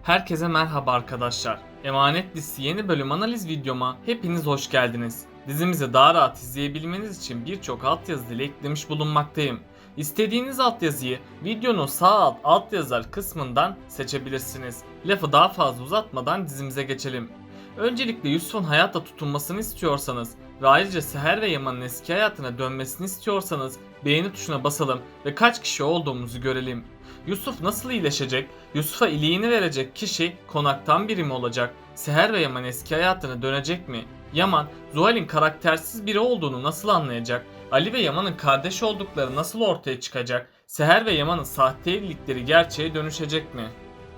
Herkese merhaba arkadaşlar. Emanet dizisi yeni bölüm analiz videoma hepiniz hoş geldiniz. Dizimizi daha rahat izleyebilmeniz için birçok altyazı dili eklemiş bulunmaktayım. İstediğiniz altyazıyı videonun sağ altyazılar kısmından seçebilirsiniz. Lafı daha fazla uzatmadan dizimize geçelim. Öncelikle Yusuf'un hayatta tutunmasını istiyorsanız ve ayrıca Seher ve Yaman'ın eski hayatına dönmesini istiyorsanız beğeni tuşuna basalım ve kaç kişi olduğumuzu görelim. Yusuf nasıl iyileşecek? Yusuf'a iyiliğini verecek kişi konaktan biri mi olacak? Seher ve Yaman eski hayatına dönecek mi? Yaman, Zuhal'in karaktersiz biri olduğunu nasıl anlayacak? Ali ve Yaman'ın kardeş oldukları nasıl ortaya çıkacak? Seher ve Yaman'ın sahte evlilikleri gerçeğe dönüşecek mi?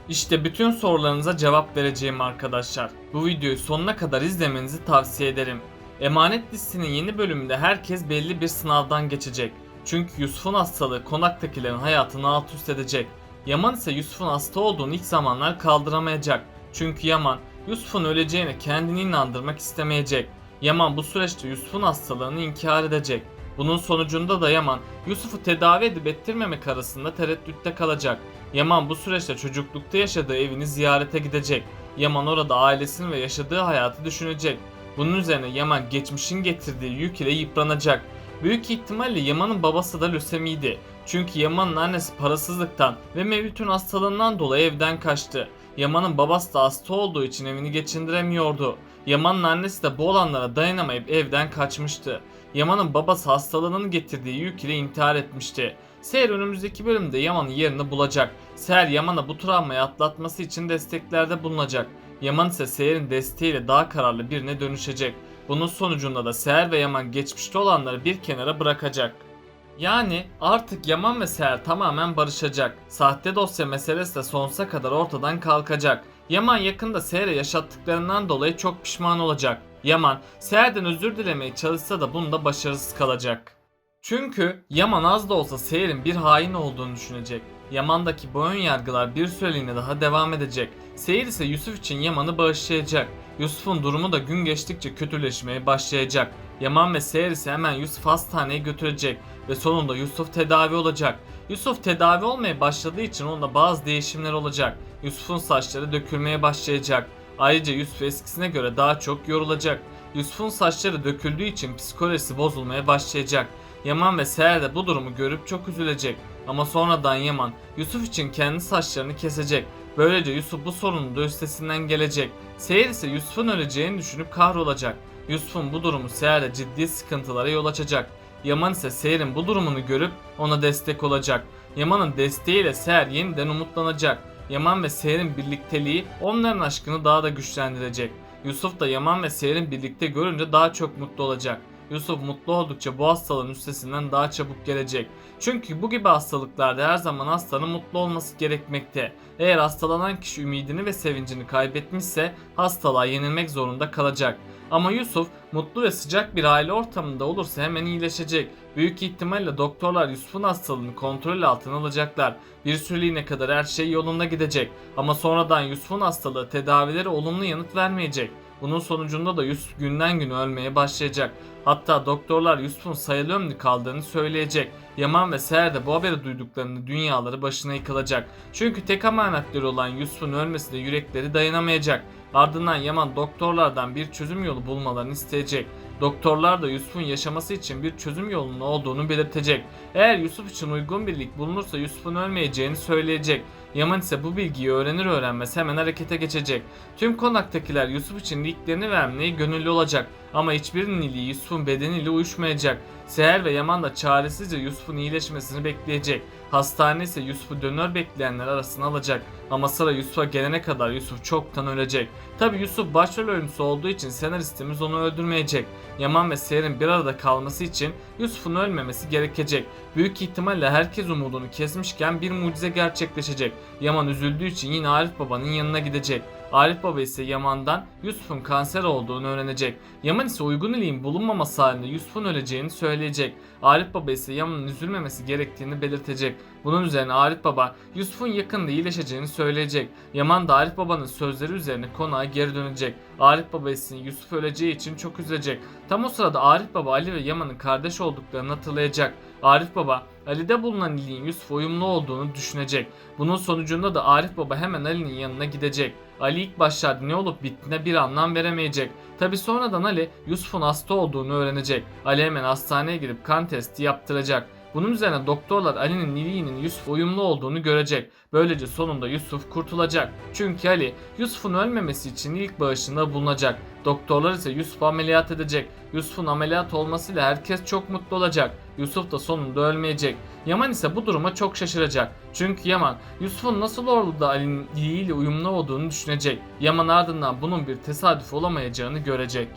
İşte bütün sorularınıza cevap vereceğim arkadaşlar. Bu videoyu sonuna kadar izlemenizi tavsiye ederim. Emanet dizisinin yeni bölümünde herkes belli bir sınavdan geçecek. Çünkü Yusuf'un hastalığı konaktakilerin hayatını alt üst edecek. Yaman ise Yusuf'un hasta olduğunu ilk zamanlar kaldıramayacak. Çünkü Yaman, Yusuf'un öleceğine kendini inandırmak istemeyecek. Yaman bu süreçte Yusuf'un hastalığını inkar edecek. Bunun sonucunda da Yaman, Yusuf'u tedavi edip ettirmemek arasında tereddütte kalacak. Yaman bu süreçte çocuklukta yaşadığı evini ziyarete gidecek. Yaman orada ailesini ve yaşadığı hayatı düşünecek. Bunun üzerine Yaman geçmişin getirdiği yük ile yıpranacak. Büyük ihtimalle Yaman'ın babası da lösemiydi. Çünkü Yaman'ın annesi parasızlıktan ve Mevlüt'ün hastalığından dolayı evden kaçtı. Yaman'ın babası da hasta olduğu için evini geçindiremiyordu. Yaman'ın annesi de bu olanlara dayanamayıp evden kaçmıştı. Yaman'ın babası hastalığının getirdiği yük ile intihar etmişti. Seher önümüzdeki bölümde Yaman'ın yerini bulacak. Seher Yaman'a bu travmayı atlatması için desteklerde bulunacak. Yaman ise Seher'in desteğiyle daha kararlı birine dönüşecek. Bunun sonucunda da Seher ve Yaman geçmişte olanları bir kenara bırakacak. Yani artık Yaman ve Seher tamamen barışacak. Sahte dosya meselesi de sonsuza kadar ortadan kalkacak. Yaman yakında Seher'e yaşattıklarından dolayı çok pişman olacak. Yaman, Seher'den özür dilemeye çalışsa da bunda başarısız kalacak. Çünkü Yaman az da olsa Seher'in bir hain olduğunu düşünecek. Yaman'daki bu ön yargılar bir süreliğine daha devam edecek. Seher ise Yusuf için Yaman'ı bağışlayacak. Yusuf'un durumu da gün geçtikçe kötüleşmeye başlayacak. Yaman ve Seher ise hemen Yusuf hastaneye götürecek ve sonunda Yusuf tedavi olacak. Yusuf tedavi olmaya başladığı için onda bazı değişimler olacak. Yusuf'un saçları dökülmeye başlayacak. Ayrıca Yusuf eskisine göre daha çok yorulacak. Yusuf'un saçları döküldüğü için psikolojisi bozulmaya başlayacak. Yaman ve Seher de bu durumu görüp çok üzülecek. Ama sonradan Yaman, Yusuf için kendi saçlarını kesecek. Böylece Yusuf bu sorunun da üstesinden gelecek. Seher ise Yusuf'un öleceğini düşünüp kahrolacak. Yusuf'un bu durumu Seher'de ciddi sıkıntılara yol açacak. Yaman ise Seher'in bu durumunu görüp ona destek olacak. Yaman'ın desteğiyle Seher yeniden umutlanacak. Yaman ve Seher'in birlikteliği onların aşkını daha da güçlendirecek. Yusuf da Yaman ve Seher'in birlikte görünce daha çok mutlu olacak. Yusuf mutlu oldukça bu hastalığın üstesinden daha çabuk gelecek. Çünkü bu gibi hastalıklarda her zaman hastanın mutlu olması gerekmekte. Eğer hastalanan kişi ümidini ve sevincini kaybetmişse hastalığa yenilmek zorunda kalacak. Ama Yusuf mutlu ve sıcak bir aile ortamında olursa hemen iyileşecek. Büyük ihtimalle doktorlar Yusuf'un hastalığını kontrol altına alacaklar. Bir süreliğine kadar her şey yolunda gidecek. Ama sonradan Yusuf'un hastalığı tedavileri olumlu yanıt vermeyecek. Bunun sonucunda da Yusuf günden güne ölmeye başlayacak. Hatta doktorlar Yusuf'un sayılı ömrü kaldığını söyleyecek. Yaman ve Seher de bu haberi duyduklarında dünyaları başına yıkılacak. Çünkü tek amanetleri olan Yusuf'un ölmesine yürekleri dayanamayacak. Ardından Yaman doktorlardan bir çözüm yolu bulmalarını isteyecek. Doktorlar da Yusuf'un yaşaması için bir çözüm yolunun olduğunu belirtecek. Eğer Yusuf için uygun bir lig bulunursa Yusuf'un ölmeyeceğini söyleyecek. Yaman ise bu bilgiyi öğrenir öğrenmez hemen harekete geçecek. Tüm konaktakiler Yusuf için liglerini vermeye gönüllü olacak. Ama hiçbirinin iliği Yusuf'un bedeniyle uyuşmayacak. Seher ve Yaman da çaresizce Yusuf'un iyileşmesini bekleyecek. Hastane ise Yusuf'u dönör bekleyenler arasına alacak. Ama sıra Yusuf'a gelene kadar Yusuf çoktan ölecek. Tabi Yusuf başrol oyuncusu olduğu için senaristimiz onu öldürmeyecek. Yaman ve Seher'in bir arada kalması için Yusuf'un ölmemesi gerekecek. Büyük ihtimalle herkes umudunu kesmişken bir mucize gerçekleşecek. Yaman üzüldüğü için yine Arif Baba'nın yanına gidecek. Arif Baba ise Yaman'dan Yusuf'un kanser olduğunu öğrenecek. Yaman ise uygun iliğin bulunmaması halinde Yusuf'un öleceğini söyleyecek. Arif Baba ise Yaman'ın üzülmemesi gerektiğini belirtecek. Bunun üzerine Arif Baba Yusuf'un yakında iyileşeceğini söyleyecek. Yaman da Arif Baba'nın sözleri üzerine konağa geri dönecek. Arif Baba ise Yusuf öleceği için çok üzülecek. Tam o sırada Arif Baba Ali ve Yaman'ın kardeş olduklarını hatırlayacak. Arif Baba Ali'de bulunan iliğin Yusuf'a uyumlu olduğunu düşünecek. Bunun sonucunda da Arif Baba hemen Ali'nin yanına gidecek. Ali ilk başlarda ne olup bittiğine bir anlam veremeyecek. Tabi sonradan Ali Yusuf'un hasta olduğunu öğrenecek. Ali hemen hastaneye gidip kan testi yaptıracak. Bunun üzerine doktorlar Ali'nin iliğinin Yusuf'a uyumlu olduğunu görecek. Böylece sonunda Yusuf kurtulacak. Çünkü Ali Yusuf'un ölmemesi için ilk bağışında bulunacak. Doktorlar ise Yusuf'u ameliyat edecek. Yusuf'un ameliyat olmasıyla herkes çok mutlu olacak. Yusuf da sonunda ölmeyecek. Yaman ise bu duruma çok şaşıracak. Çünkü Yaman Yusuf'un nasıl oldu da Ali'nin iliğiyle uyumlu olduğunu düşünecek. Yaman ardından bunun bir tesadüf olamayacağını görecek.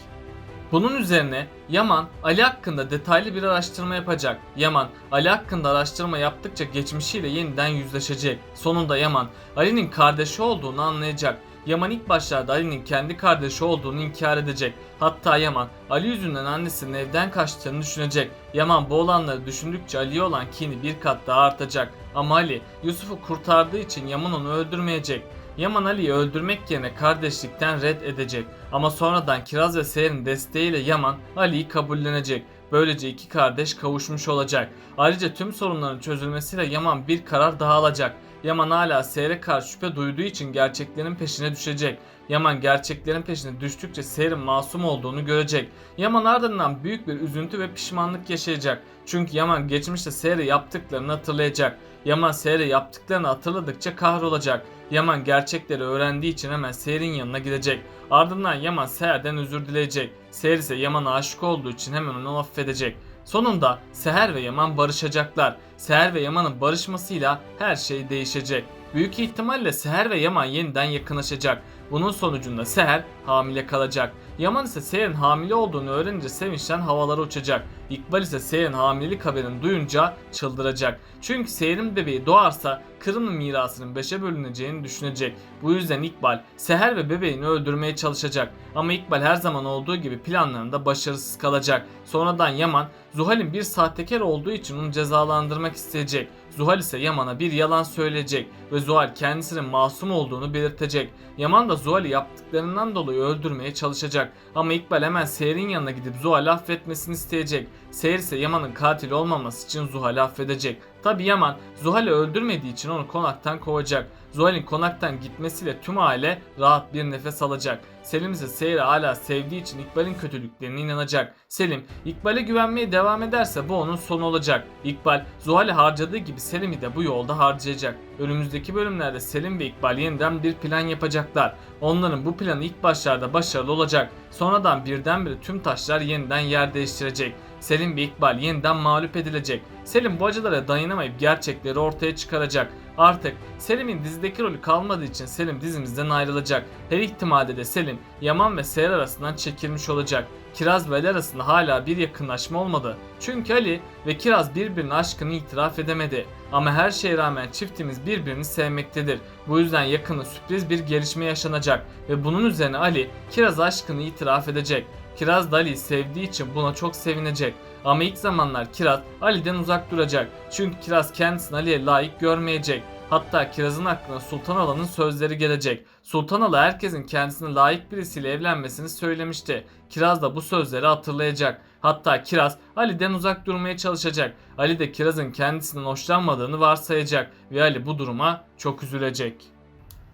Bunun üzerine Yaman Ali hakkında detaylı bir araştırma yapacak. Yaman Ali hakkında araştırma yaptıkça geçmişiyle yeniden yüzleşecek. Sonunda Yaman Ali'nin kardeşi olduğunu anlayacak. Yaman ilk başlarda Ali'nin kendi kardeşi olduğunu inkar edecek. Hatta Yaman Ali yüzünden annesinin evden kaçtığını düşünecek. Yaman bu olanları düşündükçe Ali'ye olan kini bir kat daha artacak. Ama Ali Yusuf'u kurtardığı için Yaman onu öldürmeyecek. Yaman Ali'yi öldürmek yerine kardeşlikten red edecek. Ama sonradan Kiraz ve Seher'in desteğiyle Yaman Ali'yi kabullenecek. Böylece iki kardeş kavuşmuş olacak. Ayrıca tüm sorunların çözülmesiyle Yaman bir karar daha alacak. Yaman hala Seher'e karşı şüphe duyduğu için gerçeklerin peşine düşecek. Yaman gerçeklerin peşine düştükçe Seher'in masum olduğunu görecek. Yaman ardından büyük bir üzüntü ve pişmanlık yaşayacak. Çünkü Yaman geçmişte Seher'e yaptıklarını hatırlayacak. Yaman Seher'e yaptıklarını hatırladıkça kahrolacak. Yaman gerçekleri öğrendiği için hemen Seher'in yanına gidecek. Ardından Yaman Seher'den özür dileyecek. Seher ise Yaman'a aşık olduğu için hemen onu affedecek. Sonunda Seher ve Yaman barışacaklar. Seher ve Yaman'ın barışmasıyla her şey değişecek. Büyük ihtimalle Seher ve Yaman yeniden yakınlaşacak. Bunun sonucunda Seher hamile kalacak. Yaman ise Seher'in hamile olduğunu öğrenince sevinçten havalara uçacak. İkbal ise Seher'in hamilelik haberini duyunca çıldıracak. Çünkü Seher'in bebeği doğarsa Kırım'ın mirasının 5'e bölüneceğini düşünecek. Bu yüzden İkbal Seher ve bebeğini öldürmeye çalışacak. Ama İkbal her zaman olduğu gibi planlarında başarısız kalacak. Sonradan Yaman Zuhal'in bir sahtekar olduğu için onu cezalandırmak isteyecek. Zuhal ise Yaman'a bir yalan söyleyecek ve Zuhal kendisinin masum olduğunu belirtecek. Yaman da Zuhal'i yaptıklarından dolayı öldürmeye çalışacak. Ama İkbal hemen Seher'in yanına gidip Zuhal'i affetmesini isteyecek. Seher ise Yaman'ın katil olmaması için Zuhal'i affedecek. Tabi Yaman Zuhal'i öldürmediği için onu konaktan kovacak. Zuhal'in konaktan gitmesiyle tüm aile rahat bir nefes alacak. Selim ise Seher'i hala sevdiği için İkbal'in kötülüklerine inanacak. Selim İkbal'e güvenmeye devam ederse bu onun sonu olacak. İkbal Zuhal'i harcadığı gibi Selim'i de bu yolda harcayacak. Önümüzdeki bölümlerde Selim ve İkbal yeniden bir plan yapacaklar. Onların bu planı ilk başlarda başarılı olacak. Sonradan birdenbire tüm taşlar yeniden yer değiştirecek. Selim ve İkbal yeniden mağlup edilecek. Selim bu acılara dayanamayıp gerçekleri ortaya çıkaracak. Artık Selim'in dizideki rolü kalmadığı için Selim dizimizden ayrılacak. Her ihtimalde de Selim, Yaman ve Seher arasından çekilmiş olacak. Kiraz ve Ali arasında hala bir yakınlaşma olmadı. Çünkü Ali ve Kiraz birbirinin aşkını itiraf edemedi. Ama her şeye rağmen çiftimiz birbirini sevmektedir. Bu yüzden yakında sürpriz bir gelişme yaşanacak ve bunun üzerine Ali Kiraz aşkını itiraf edecek. Kiraz da Ali'yi sevdiği için buna çok sevinecek. Ama ilk zamanlar Kiraz Ali'den uzak duracak. Çünkü Kiraz kendisini Ali'ye layık görmeyecek. Hatta Kiraz'ın aklına Sultan Ala'nın sözleri gelecek. Sultan Ala herkesin kendisine layık birisiyle evlenmesini söylemişti. Kiraz da bu sözleri hatırlayacak. Hatta Kiraz Ali'den uzak durmaya çalışacak. Ali de Kiraz'ın kendisinden hoşlanmadığını varsayacak ve Ali bu duruma çok üzülecek.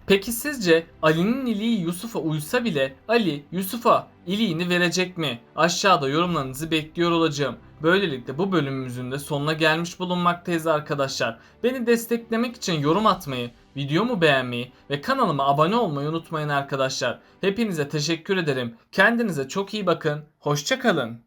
Peki sizce Ali'nin iliği Yusuf'a uysa bile Ali Yusuf'a iliğini verecek mi? Aşağıda yorumlarınızı bekliyor olacağım. Böylelikle bu bölümümüzün de sonuna gelmiş bulunmaktayız arkadaşlar. Beni desteklemek için yorum atmayı, videomu beğenmeyi ve kanalıma abone olmayı unutmayın arkadaşlar. Hepinize teşekkür ederim. Kendinize çok iyi bakın. Hoşça kalın.